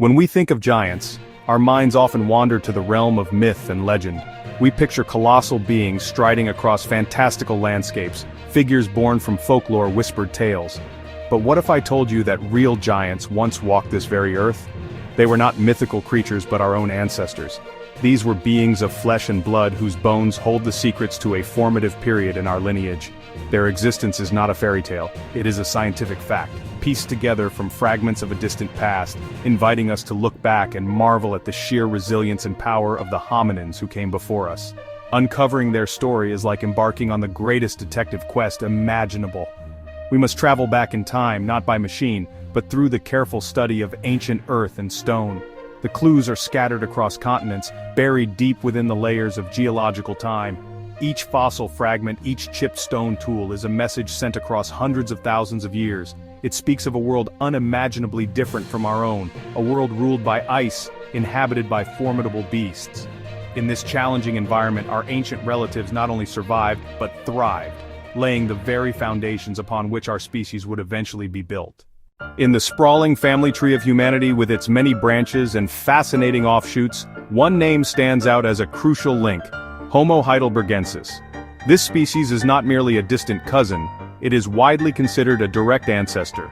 When we think of giants, our minds often wander to the realm of myth and legend. We picture colossal beings striding across fantastical landscapes, figures born from folklore whispered tales. But what if I told you that real giants once walked this very earth? They were not mythical creatures but our own ancestors. These were beings of flesh and blood whose bones hold the secrets to a formative period in our lineage. Their existence is not a fairy tale, it is a scientific fact, pieced together from fragments of a distant past, inviting us to look back and marvel at the sheer resilience and power of the hominins who came before us. Uncovering their story is like embarking on the greatest detective quest imaginable. We must travel back in time, not by machine, but through the careful study of ancient earth and stone. The clues are scattered across continents, buried deep within the layers of geological time. Each fossil fragment, each chipped stone tool is a message sent across hundreds of thousands of years. It speaks of a world unimaginably different from our own, a world ruled by ice, inhabited by formidable beasts. In this challenging environment, our ancient relatives not only survived, but thrived, laying the very foundations upon which our species would eventually be built. In the sprawling family tree of humanity with its many branches and fascinating offshoots, one name stands out as a crucial link: Homo heidelbergensis. This species is not merely a distant cousin, it is widely considered a direct ancestor.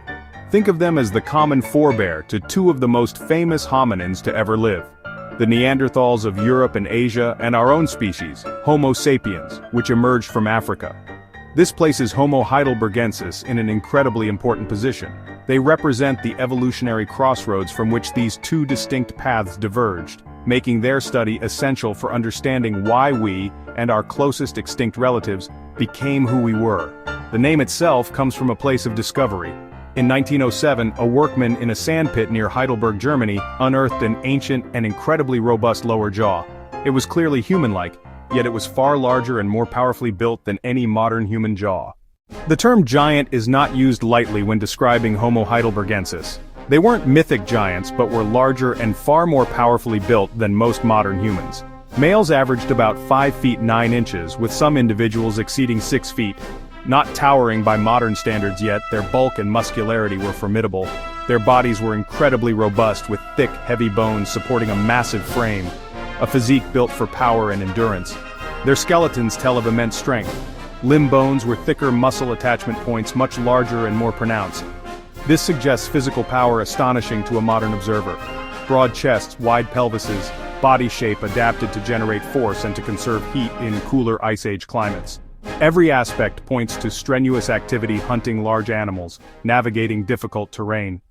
Think of them as the common forebear to two of the most famous hominins to ever live: the Neanderthals of Europe and Asia, and our own species, Homo sapiens, which emerged from Africa. This places Homo heidelbergensis in an incredibly important position. They represent the evolutionary crossroads from which these two distinct paths diverged, making their study essential for understanding why we, and our closest extinct relatives, became who we were. The name itself comes from a place of discovery. In 1907, a workman in a sandpit near Heidelberg, Germany, unearthed an ancient and incredibly robust lower jaw. It was clearly human-like, yet it was far larger and more powerfully built than any modern human jaw. The term giant is not used lightly when describing Homo heidelbergensis. They weren't mythic giants but were larger and far more powerfully built than most modern humans. Males averaged about 5 feet 9 inches, with some individuals exceeding 6 feet. Not towering by modern standards yet, their bulk and muscularity were formidable. Their bodies were incredibly robust with thick, heavy bones supporting a massive frame. A physique built for power and endurance. Their skeletons tell of immense strength. Limb bones were thicker muscle attachment points, much larger and more pronounced. This suggests physical power astonishing to a modern observer. Broad chests, wide pelvises, body shape adapted to generate force and to conserve heat in cooler Ice Age climates. Every aspect points to strenuous activity hunting large animals, navigating difficult terrain.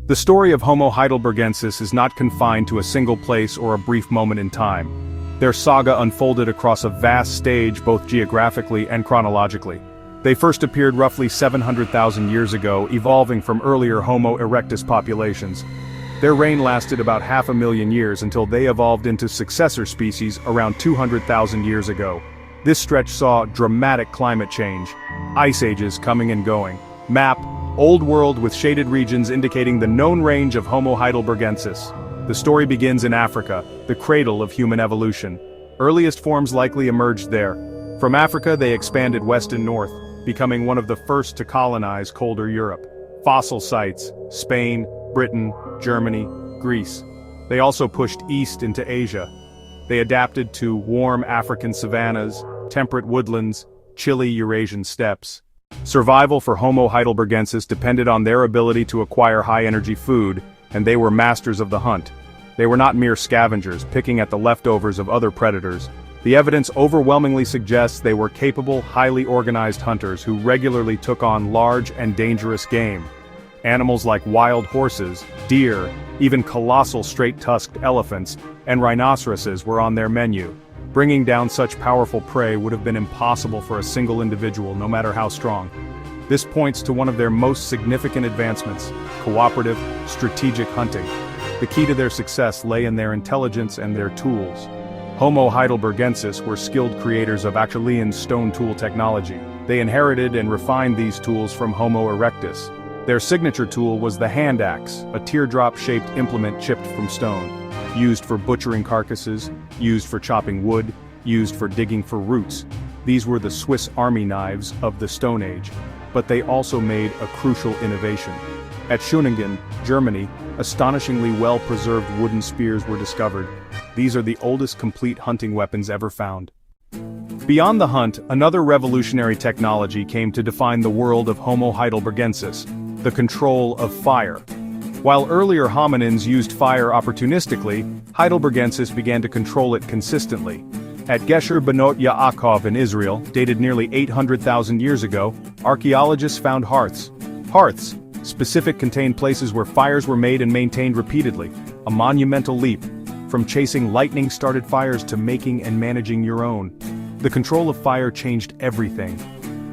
The story of Homo heidelbergensis is not confined to a single place or a brief moment in time. Their saga unfolded across a vast stage both geographically and chronologically. They first appeared roughly 700,000 years ago, evolving from earlier Homo erectus populations. Their reign lasted about 500,000 years until they evolved into successor species around 200,000 years ago. This stretch saw dramatic climate change, ice ages coming and going. Map: Old World with shaded regions indicating the known range of Homo heidelbergensis. The story begins in Africa, the cradle of human evolution. Earliest forms likely emerged there. From Africa they expanded west and north, becoming one of the first to colonize colder Europe. Fossil sites: Spain, Britain, Germany, Greece. They also pushed east into Asia. They adapted to warm African savannas, temperate woodlands, chilly Eurasian steppes. Survival for Homo heidelbergensis depended on their ability to acquire high-energy food, and they were masters of the hunt. They were not mere scavengers, picking at the leftovers of other predators. The evidence overwhelmingly suggests they were capable, highly organized hunters who regularly took on large and dangerous game. Animals like wild horses, deer, even colossal straight-tusked elephants, and rhinoceroses were on their menu. Bringing down such powerful prey would have been impossible for a single individual, no matter how strong. This points to one of their most significant advancements: cooperative, strategic hunting. The key to their success lay in their intelligence and their tools. Homo heidelbergensis were skilled creators of Acheulean stone tool technology. They inherited and refined these tools from Homo erectus. Their signature tool was the hand axe, a teardrop-shaped implement chipped from stone. Used for butchering carcasses, used for chopping wood, used for digging for roots. These were the Swiss Army knives of the Stone Age. But they also made a crucial innovation. At Schöningen, Germany, astonishingly well-preserved wooden spears were discovered. These are the oldest complete hunting weapons ever found. Beyond the hunt, another revolutionary technology came to define the world of Homo Heidelbergensis: the control of fire. While earlier hominins used fire opportunistically, Heidelbergensis began to control it consistently. At Gesher Benot Yaakov in Israel, dated nearly 800,000 years ago, archaeologists found hearths. Hearths, specific, contained places where fires were made and maintained repeatedly, a monumental leap, from chasing lightning-started fires to making and managing your own. The control of fire changed everything.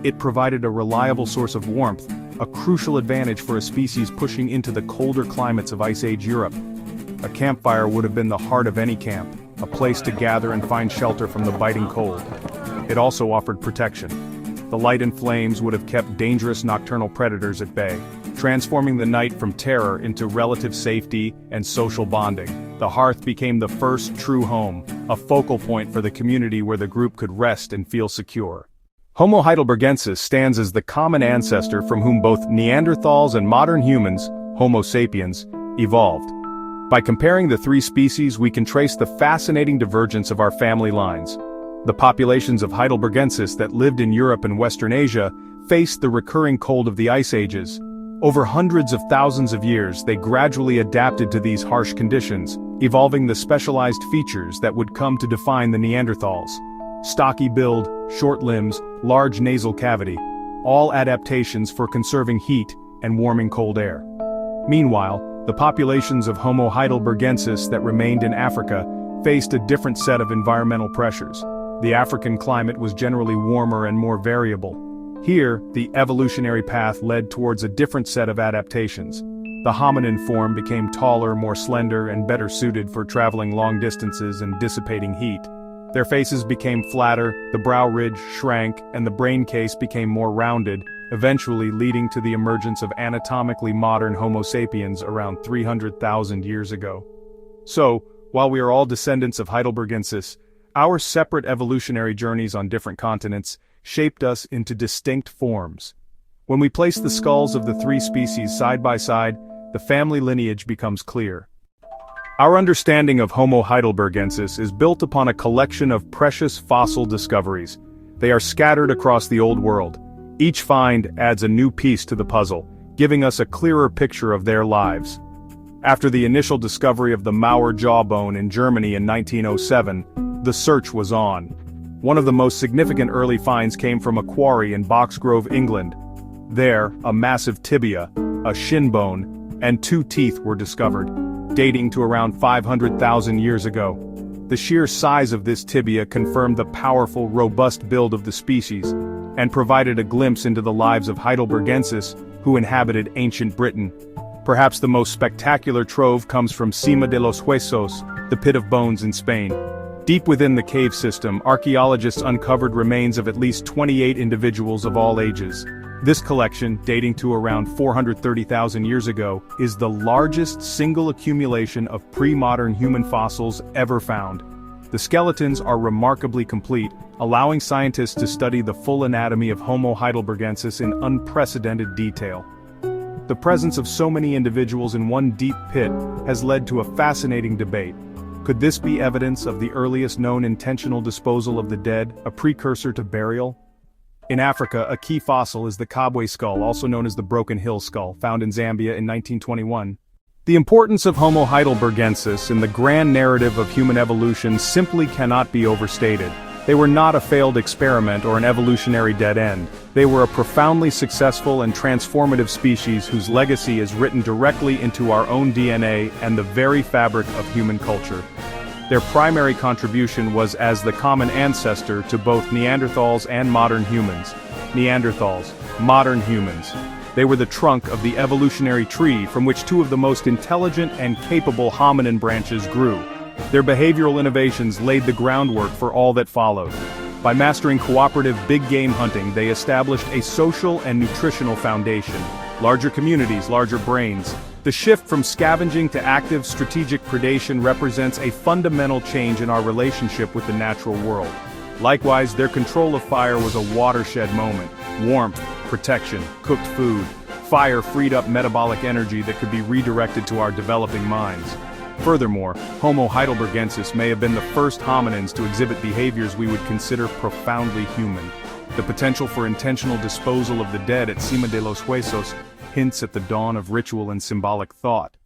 It provided a reliable source of warmth, a crucial advantage for a species pushing into the colder climates of Ice Age Europe. A campfire would have been the heart of any camp, a place to gather and find shelter from the biting cold. It also offered protection. The light and flames would have kept dangerous nocturnal predators at bay, transforming the night from terror into relative safety and social bonding. The hearth became the first true home, a focal point for the community where the group could rest and feel secure. Homo heidelbergensis stands as the common ancestor from whom both Neanderthals and modern humans, Homo sapiens, evolved. By comparing the three species, we can trace the fascinating divergence of our family lines. The populations of Heidelbergensis that lived in Europe and Western Asia faced the recurring cold of the Ice Ages. Over hundreds of thousands of years, they gradually adapted to these harsh conditions, evolving the specialized features that would come to define the Neanderthals. Stocky build, short limbs, large nasal cavity, all adaptations for conserving heat and warming cold air. Meanwhile, the populations of Homo heidelbergensis that remained in Africa faced a different set of environmental pressures. The African climate was generally warmer and more variable. Here, the evolutionary path led towards a different set of adaptations. The hominin form became taller, more slender, and better suited for traveling long distances and dissipating heat. Their faces became flatter, the brow ridge shrank, and the brain case became more rounded, eventually leading to the emergence of anatomically modern Homo sapiens around 300,000 years ago. So, while we are all descendants of Heidelbergensis, our separate evolutionary journeys on different continents shaped us into distinct forms. When we place the skulls of the three species side by side, the family lineage becomes clear. Our understanding of Homo heidelbergensis is built upon a collection of precious fossil discoveries. They are scattered across the Old World. Each find adds a new piece to the puzzle, giving us a clearer picture of their lives. After the initial discovery of the Mauer jawbone in Germany in 1907, the search was on. One of the most significant early finds came from a quarry in Boxgrove, England. There, a massive tibia, a shin bone, and 2 teeth were discovered, dating to around 500,000 years ago. The sheer size of this tibia confirmed the powerful, robust build of the species, and provided a glimpse into the lives of Heidelbergensis, who inhabited ancient Britain. Perhaps the most spectacular trove comes from Cima de los Huesos, the Pit of Bones in Spain. Deep within the cave system, archaeologists uncovered remains of at least 28 individuals of all ages. This collection, dating to around 430,000 years ago, is the largest single accumulation of pre-modern human fossils ever found. The skeletons are remarkably complete, allowing scientists to study the full anatomy of Homo heidelbergensis in unprecedented detail. The presence of so many individuals in one deep pit has led to a fascinating debate. Could this be evidence of the earliest known intentional disposal of the dead, a precursor to burial? In Africa, a key fossil is the Kabwe skull, also known as the Broken Hill skull, found in Zambia in 1921. The importance of Homo heidelbergensis in the grand narrative of human evolution simply cannot be overstated. They were not a failed experiment or an evolutionary dead end. They were a profoundly successful and transformative species whose legacy is written directly into our own DNA and the very fabric of human culture. Their primary contribution was as the common ancestor to both Neanderthals and modern humans. Neanderthals, modern humans. They were the trunk of the evolutionary tree from which 2 of the most intelligent and capable hominin branches grew. Their behavioral innovations laid the groundwork for all that followed. By mastering cooperative big game hunting, they established a social and nutritional foundation. Larger communities, larger brains. The shift from scavenging to active strategic predation represents a fundamental change in our relationship with the natural world. Likewise, their control of fire was a watershed moment. Warmth, protection, cooked food, Fire freed up metabolic energy that could be redirected to our developing minds. Furthermore, Homo Heidelbergensis may have been the first hominins to exhibit behaviors we would consider profoundly human. The potential for intentional disposal of the dead at Cima de los Huesos hints at the dawn of ritual and symbolic thought.